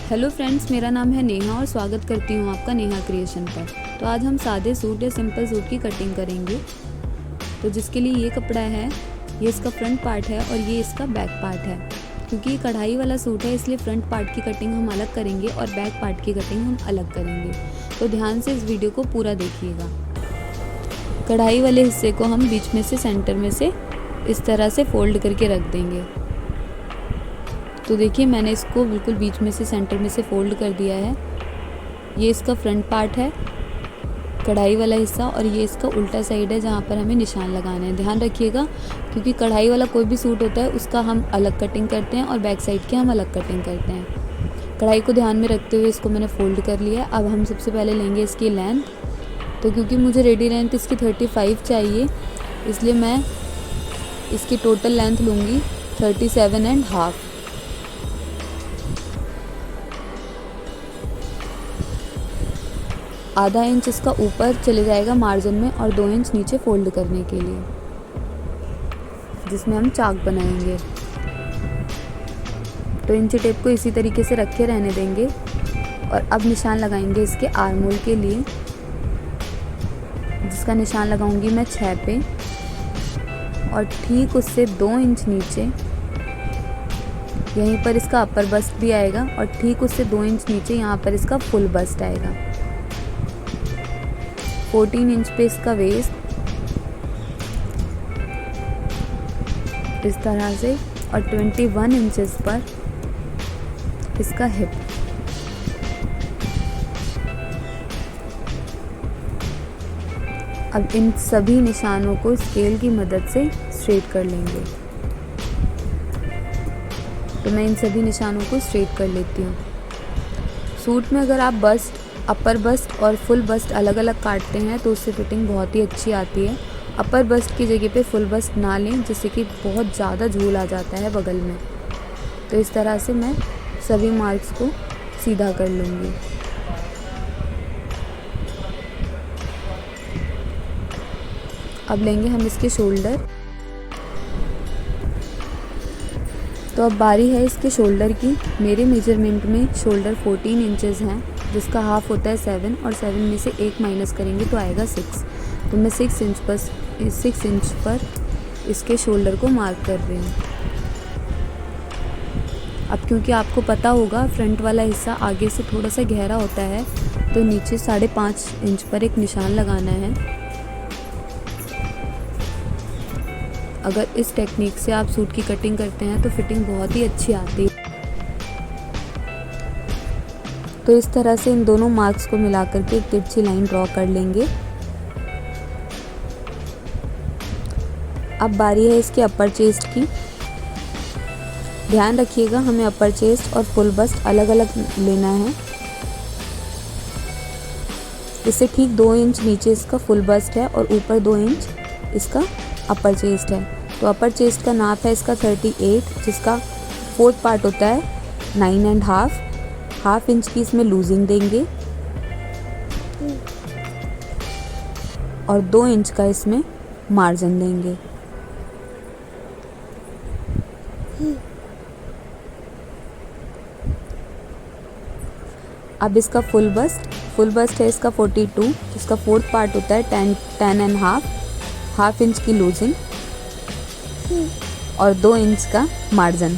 Hello friends, मेरा नाम है नेहा और स्वागत करती हूँ आपका नेहा क्रिएशन पर। तो आज हम सादे सूट या सिंपल सूट की कटिंग करेंगे। तो जिसके लिए ये कपड़ा है, ये इसका फ्रंट पार्ट है और ये इसका बैक पार्ट है। क्योंकि ये कढ़ाई वाला सूट है इसलिए फ्रंट पार्ट की कटिंग हम अलग करेंगे और बैक पार्ट की कटिंग हम अलग करेंगे। तो ध्यान से इस वीडियो को पूरा देखिएगा। कढ़ाई वाले हिस्से को हम बीच में से सेंटर में से इस तरह से फोल्ड करके रख देंगे। तो देखिए मैंने इसको बिल्कुल बीच में से सेंटर में से फोल्ड कर दिया है। ये इसका फ्रंट पार्ट है, कढ़ाई वाला हिस्सा, और ये इसका उल्टा साइड है जहाँ पर हमें निशान लगाना है। ध्यान रखिएगा क्योंकि कढ़ाई वाला कोई भी सूट होता है उसका हम अलग कटिंग करते हैं और बैक साइड की हम अलग कटिंग करते हैं। कढ़ाई को ध्यान में रखते हुए इसको मैंने फ़ोल्ड कर लिया। अब हम सबसे पहले लेंगे इसकी लेंथ। तो क्योंकि मुझे रेडी लेंथ इसकी 35 चाहिए इसलिए मैं इसकी टोटल लेंथ लूँगी 37.5। आधा इंच इसका ऊपर चले जाएगा मार्जिन में और 2 इंच नीचे फोल्ड करने के लिए, जिसमें हम चाक बनाएंगे। तो इंची टेप को इसी तरीके से रखे रहने देंगे और अब निशान लगाएंगे इसके आर्म होल के लिए, जिसका निशान लगाऊंगी मैं 6 पे और ठीक उससे 2 इंच नीचे यहीं पर इसका अपर बस्ट भी आएगा और ठीक उससे 2 इंच नीचे यहाँ पर इसका फुल बस्ट आएगा। 14 इंच पे इसका वेस्ट इस तरह से और 21 इंचेस पर इसका हिप। अब इन सभी निशानों को स्केल की मदद से स्ट्रेट कर लेंगे। तो मैं इन सभी निशानों को स्ट्रेट कर लेती हूँ। सूट में अगर आप बस्ट, अपर बस्ट और फुल बस्ट अलग अलग काटते हैं तो उससे फिटिंग बहुत ही अच्छी आती है। अपर बस्ट की जगह पे फुल बस्ट ना लें जिससे कि बहुत ज़्यादा झूल आ जाता है बगल में। तो इस तरह से मैं सभी मार्क्स को सीधा कर लूँगी। अब लेंगे हम इसके शोल्डर। तो अब बारी है इसके शोल्डर की। मेरे मेजरमेंट में शोल्डर 14 इंचेस हैं, जिसका हाफ होता है 7 और 7 में से 1 माइनस करेंगे तो आएगा 6। तो मैं 6 इंच पर इसके शोल्डर को मार्क कर रही हूँ। अब क्योंकि आपको पता होगा फ्रंट वाला हिस्सा आगे से थोड़ा सा गहरा होता है तो नीचे 5.5 इंच पर एक निशान लगाना है। अगर इस टेक्निक से आप सूट की कटिंग करते हैं तो फिटिंग बहुत ही अच्छी आती है। तो इस तरह से इन दोनों मार्क्स को मिला करके एक तिरछी लाइन ड्रॉ कर लेंगे। अब बारी है इसके अपर चेस्ट की। ध्यान रखिएगा हमें अपर चेस्ट और फुल बस्ट अलग अलग लेना है। इससे ठीक 2 इंच नीचे इसका फुल बस्ट है और ऊपर 2 इंच इसका अपर चेस्ट है। तो अपर चेस्ट का नाप है इसका 38, जिसका फोर्थ पार्ट होता है 9.5। हाफ इंच की इसमें लूजिंग देंगे और 2 इंच का इसमें मार्जिन देंगे। अब इसका फुल बस्ट है इसका 42, जिसका फोर्थ पार्ट होता है 10.5। हाफ इंच की लूजिंग और 2 इंच का मार्जिन।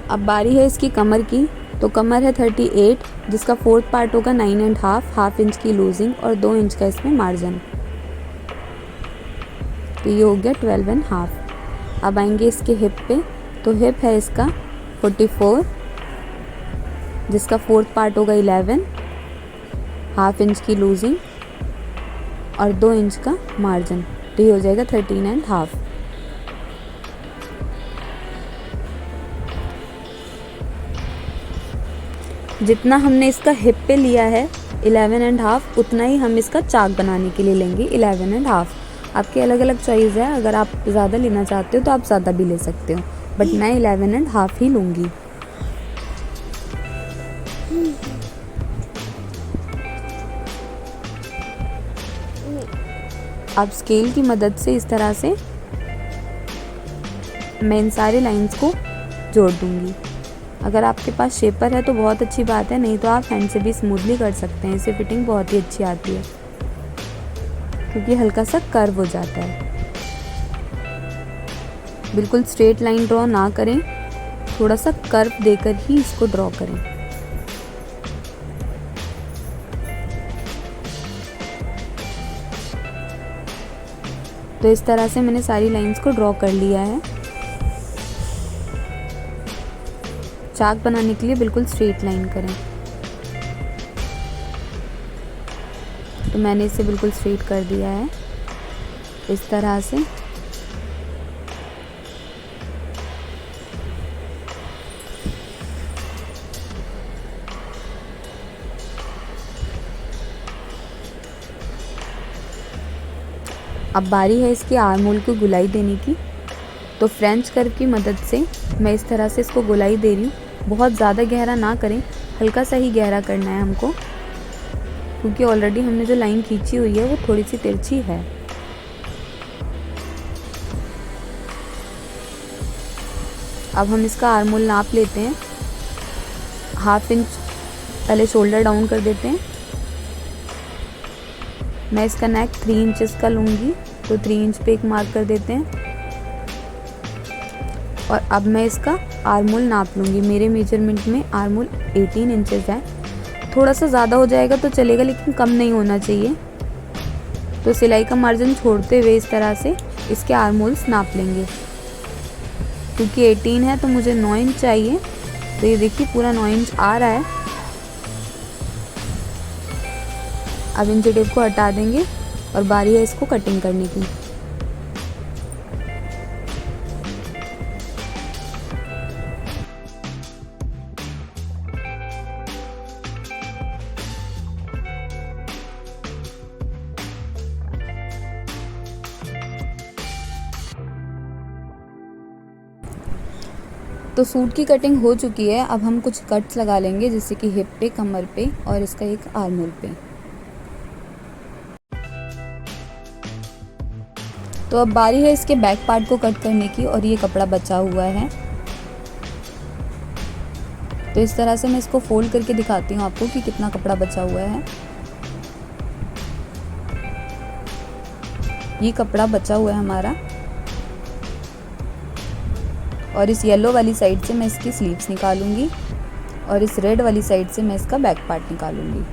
अब बारी है इसकी कमर की। तो कमर है 38, जिसका फोर्थ पार्ट होगा 9.5। हाफ इंच की लूजिंग और 2 इंच का इसमें मार्जिन। तो ये हो गया 12.5। अब आएंगे इसके हिप पे। तो हिप है इसका 44, जिसका फोर्थ पार्ट होगा 11। हाफ इंच की लूजिंग और 2 इंच का मार्जिन। तो ये हो जाएगा 13.5। जितना हमने इसका हिप पे लिया है 11.5, उतना ही हम इसका चाक बनाने के लिए लेंगे 11.5। आपकी अलग अलग चॉइस है, अगर आप ज़्यादा लेना चाहते हो तो आप ज़्यादा भी ले सकते हो, बट मैं 11.5 ही लूँगी। अब स्केल की मदद से इस तरह से मैं इन सारे लाइंस को जोड़ दूंगी। अगर आपके पास शेपर है तो बहुत अच्छी बात है, नहीं तो आप हैंड से भी स्मूथली कर सकते हैं। इससे फिटिंग बहुत ही अच्छी आती है क्योंकि हल्का सा कर्व हो जाता है। बिल्कुल स्ट्रेट लाइन ड्रॉ ना करें, थोड़ा सा कर्व देकर ही इसको ड्रॉ करें। तो इस तरह से मैंने सारी लाइंस को ड्रॉ कर लिया है। चाक बनाने के लिए बिल्कुल स्ट्रेट लाइन करें। तो मैंने इसे बिल्कुल स्ट्रेट कर दिया है इस तरह से। अब बारी है इसके आर्म होल को गुलाई देने की। तो फ्रेंच कर्व की मदद से मैं इस तरह से इसको गुलाई दे रही हूँ। बहुत ज़्यादा गहरा ना करें, हल्का सा ही गहरा करना है हमको, क्योंकि ऑलरेडी हमने जो लाइन खींची हुई है वो थोड़ी सी तिरछी है। अब हम इसका आर्म होल नाप लेते हैं। 1/2 इंच पहले शोल्डर डाउन कर देते हैं। मैं इसका नेक 3 इंचेस का लूँगी, तो 3 इंच पे एक मार्क कर देते हैं। और अब मैं इसका आर्म होल नाप लूँगी। मेरे मेजरमेंट में आर्म होल 18 इंचेस है। थोड़ा सा ज़्यादा हो जाएगा तो चलेगा, लेकिन कम नहीं होना चाहिए। तो सिलाई का मार्जिन छोड़ते हुए इस तरह से इसके आर्म होल्स नाप लेंगे। क्योंकि 18 है तो मुझे 9 इंच चाहिए, तो ये देखिए पूरा 9 इंच आ रहा है। अब इंची टेप को हटा देंगे और बारी है इसको कटिंग करने की। तो सूट की कटिंग हो चुकी है। अब हम कुछ कट्स लगा लेंगे, जैसे कि हिप पे, कमर पे और इसका एक आर्म होल पे। तो अब बारी है इसके बैक पार्ट को कट करने की, और ये कपड़ा बचा हुआ है। तो इस तरह से मैं इसको फोल्ड करके दिखाती हूँ आपको कि कितना कपड़ा बचा हुआ है। ये कपड़ा बचा हुआ है हमारा, और इस येलो वाली साइड से मैं इसकी स्लीव्स निकालूंगी और इस रेड वाली साइड से मैं इसका बैक पार्ट निकालूंगी।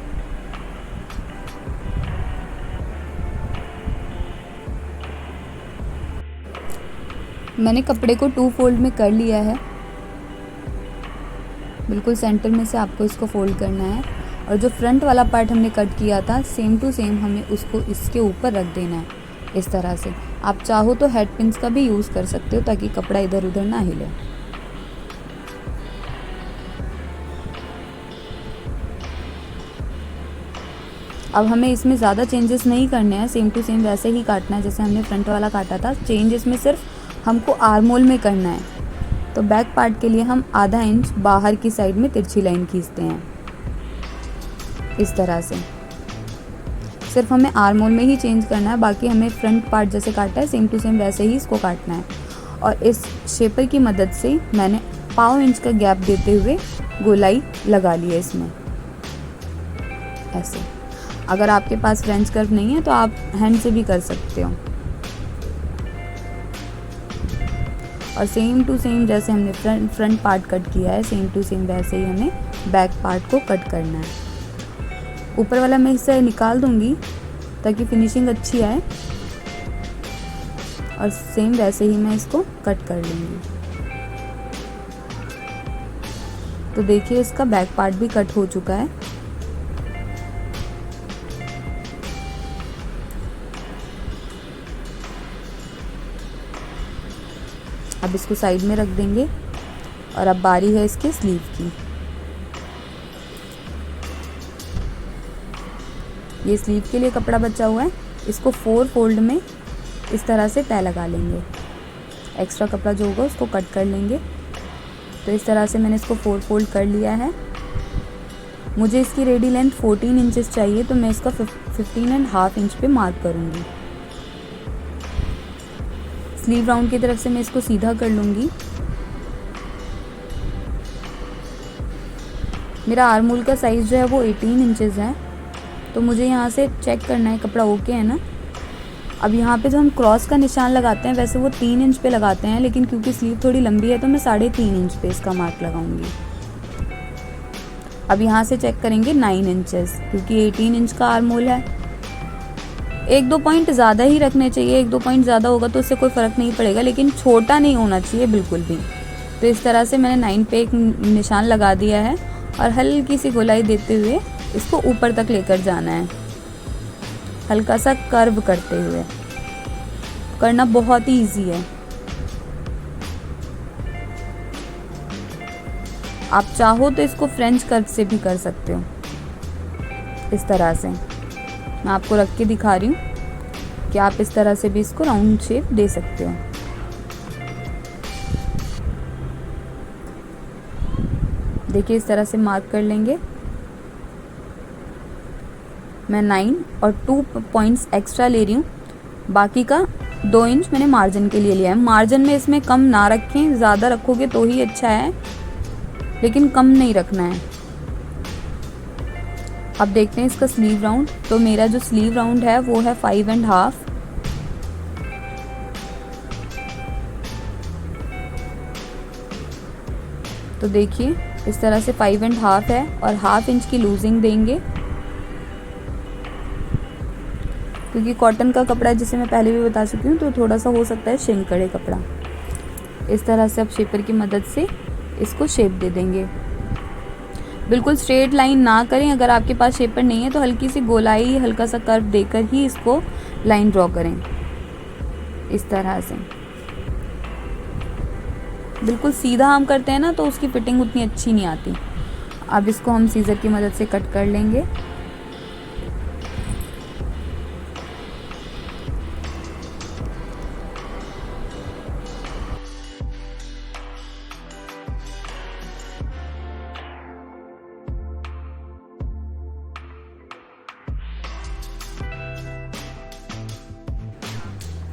मैंने कपड़े को 2 फोल्ड में कर लिया है। बिल्कुल सेंटर में से आपको इसको फोल्ड करना है, और जो फ्रंट वाला पार्ट हमने कट किया था सेम टू सेम हमें उसको इसके ऊपर रख देना है इस तरह से। आप चाहो तो हेड पिन्स का भी यूज़ कर सकते हो ताकि कपड़ा इधर उधर ना हिले। अब हमें इसमें ज़्यादा चेंजेस नहीं करने हैं, सेम टू सेम वैसे ही काटना है जैसे हमने फ्रंट वाला काटा था। चेंज इसमें सिर्फ हमको आर्म होल में करना है। तो बैक पार्ट के लिए हम आधा इंच बाहर की साइड में तिरछी लाइन खींचते हैं इस तरह से। सिर्फ हमें आर्म होल में ही चेंज करना है, बाकी हमें फ्रंट पार्ट जैसे काटा है सेम टू सेम वैसे ही इसको काटना है। और इस शेपर की मदद से मैंने 1/4 इंच का गैप देते हुए गोलाई लगा ली है इसमें ऐसे। अगर आपके पास फ्रेंच कर्व नहीं है तो आप हैंड से भी कर सकते हो। और सेम टू सेम जैसे हमने फ्रंट पार्ट कट किया है सेम टू सेम वैसे ही हमें बैक पार्ट को कट करना है। ऊपर वाला मैं इससे निकाल दूंगी ताकि फिनिशिंग अच्छी आए, और सेम वैसे ही मैं इसको कट कर लूँगी। तो देखिए इसका बैक पार्ट भी कट हो चुका है। अब इसको साइड में रख देंगे, और अब बारी है इसके स्लीव की। ये स्लीव के लिए कपड़ा बचा हुआ है, इसको 4 फोल्ड में इस तरह से तय लगा लेंगे। एक्स्ट्रा कपड़ा जो होगा उसको कट कर लेंगे। तो इस तरह से मैंने इसको 4 फोल्ड कर लिया है। मुझे इसकी रेडी लेंथ 14 इंचेस चाहिए, तो मैं इसका 15.5 इंच पे मार्क करूँगी। स्लीव राउंड की तरफ से मैं इसको सीधा कर लूँगी। मेरा आर्म होल का साइज़ जो है वो 18 इंचेस है, तो मुझे यहाँ से चेक करना है कपड़ा ओके है ना। अब यहाँ पे जो हम क्रॉस का निशान लगाते हैं वैसे वो 3 इंच पे लगाते हैं, लेकिन क्योंकि स्लीव थोड़ी लंबी है तो मैं 3.5 इंच पे इसका मार्क लगाऊंगी। अब यहाँ से चेक करेंगे 9 इंचेस, क्योंकि 18 इंच का आर्म होल है। 1-2 पॉइंट ज़्यादा ही रखने चाहिए, 1-2 पॉइंट ज़्यादा होगा तो उससे कोई फ़र्क नहीं पड़ेगा, लेकिन छोटा नहीं होना चाहिए बिल्कुल भी। तो इस तरह से मैंने 9 पे एक निशान लगा दिया है और हल्की सी गोलाई देते हुए इसको ऊपर तक लेकर जाना है, हल्का सा कर्व करते हुए। करना बहुत ही इजी है। आप चाहो तो इसको फ्रेंच कर्व से भी कर सकते हो। इस तरह से मैं आपको रख के दिखा रही हूँ कि आप इस तरह से भी इसको राउंड शेप दे सकते हो। देखिए इस तरह से मार्क कर लेंगे। मैं 9 और 2 पॉइंट्स एक्स्ट्रा ले रही हूँ, बाकी का 2 इंच मैंने मार्जिन के लिए लिया है। मार्जिन में इसमें कम ना रखें, ज़्यादा रखोगे तो ही अच्छा है, लेकिन कम नहीं रखना है। अब देखते हैं इसका स्लीव राउंड। तो मेरा जो स्लीव राउंड है वो है 5.5। तो देखिए इस तरह से 5.5 है और 1/2 इंच की लूजिंग देंगे, क्योंकि कॉटन का कपड़ा जिसे मैं पहले भी बता चुकी हूँ तो थोड़ा सा हो सकता है श्रिंक करे कपड़ा। इस तरह से अब शेपर की मदद से इसको शेप दे देंगे। बिल्कुल स्ट्रेट लाइन ना करें, अगर आपके पास शेपर नहीं है तो हल्की सी गोलाई, हल्का सा कर्व देकर ही इसको लाइन ड्रॉ करें। इस तरह से बिल्कुल सीधा हम करते हैं ना तो उसकी फिटिंग उतनी अच्छी नहीं आती। अब इसको हम सीजर की मदद से कट कर लेंगे।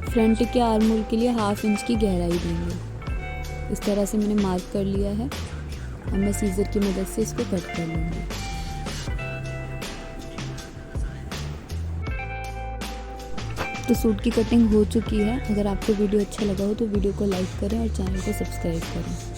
फ्रंट के आर्म होल के लिए 1/2 इंच की गहराई देंगे। इस तरह से मैंने मार्क कर लिया है। अब मैं सीजर की मदद से इसको कट कर लूँगी। तो सूट की कटिंग हो चुकी है। अगर आपको वीडियो अच्छा लगा हो तो वीडियो को लाइक करें और चैनल को सब्सक्राइब करें।